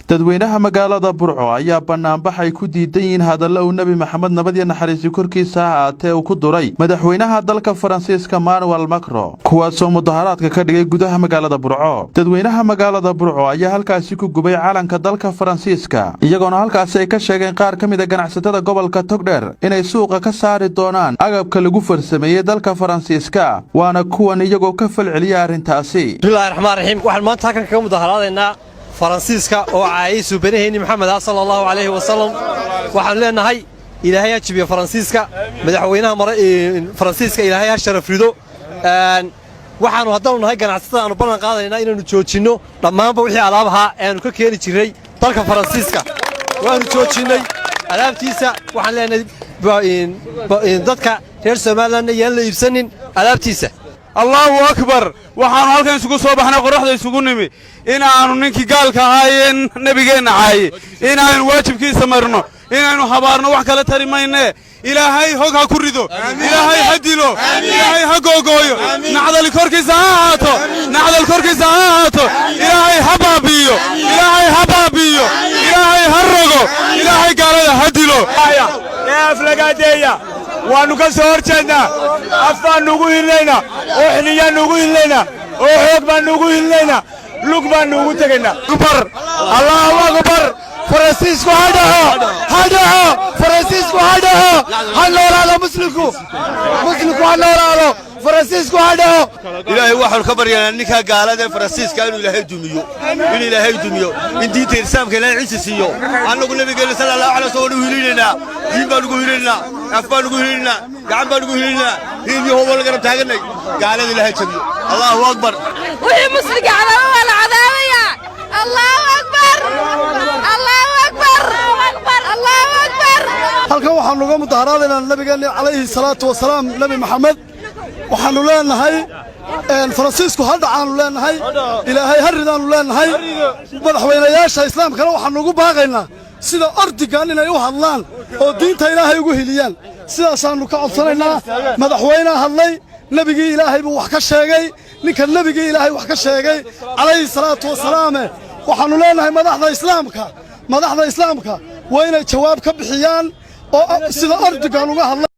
dadweynaha magaalada Burco ayaa banaanbaxay ku diidan hadallo uu Nabi Maxamed nabad iyo naxariis korkiisa ahaatee uu ku duray madaxweynaha dalka Faransiiska Emmanuel Macron kuwaasoo mudaharaadka ka dhigay gudaha magaalada Burco. dadweynaha magaalada Burco ayaa halkaasi ku gubay calanka dalka Faransiiska iyagoona halkaasi ay ka sheegeen qaar ka mid ah ganacsatada gobolka Togdheer inay suuqa ka saari doonaan agabka lagu farsameeyay dalka Faransiiska waana kuwan iyagoo ka falceliya arintaasi. bismillahir rahmaanir rahiim waxaan maanta halkan ka mudaharaadaynaa فرنسيسكا أو عايز وبنهني محمد صلى الله عليه وسلم وحنا لنا هاي إلهي أجيب فرنسيسكا مدحوينها فرنسيسكا إلهي شرف ريدو وحنا هذول هاي كان عستنا أنا بنا قاعدين إنه نشوتشينو لما بروحي علىها إنه كل شيء ترك فرنسيسكا وإنه نشوتشيني على تيسا وحنا لنا ضدك هرس مالنا يلا يبسنن على تيسا الله أكبر وحنا هالكن سكوا صباحنا قرحنا يسكوا نمي إنا عنو نكى قال كهاين نبيجنا عاي إنا عنو واجب كيس مرنا إنا عنو حبارنا وحكلا تري ما إنه إلهي هجا كوردو إلهي هديلو إلهي هجوجويو نعدل الكركي زهاتو نعدل الكركي زهاتو إلهي حبابيو إلهي حبابيو إلهي هرجو إلهي قال هديلو يا فلقاتيا ونكسر جنا أفان نقول لنا وحنيا نقول لنا وحب نقول لنا لقمان نقول تجنا أكبر الله أكبر فرانسيسكو هذا فرانسيسكو هذا هنورا على مسلكو هنورا على فرانسيسكو هذا إلهي واحد الخبر يعني إنك قال هذا فرانسيسكو إنه إلهي دميو إنه إلهي دميو إن دي ترسام كلا عيسى سيو أنا نقول النبي قال صلى الله عليه وسلم هيلنا دينبا نقول هيلنا أفان نقول هيلنا قعبا نقول هيلنا هيني هو ولا قرب تاجرني قال هذا إلهي دميو الله أكبر وهي مسلكة على ولا عذابية الله أكبر الله أكبر الله أكبر halkan waxaan uga mudaharaadaynaa nabiga calayhi salaatu wasalaam nabi maxamed waxaanu leenahay Faransiisku hadda aanu leenahay ilaahay haridaanu leenahay madaxweynayaasha islaamkana waxaan ugu baaqaynaa sida ordigan inay u hadlaan oo diinta ilaahay ugu hiliyaan sidaasaanu ka codsanaynaa madaxweynaha hadlay nabigii ilaahay buu wax ka sheegay ninka nabigii ilaahay wax ka sheegay calayhi salaatu wasalaam waxaanu leenahay madaxda islaamka waa inay jawaab ka bixiyaan oo sida ordigan uga hadlaan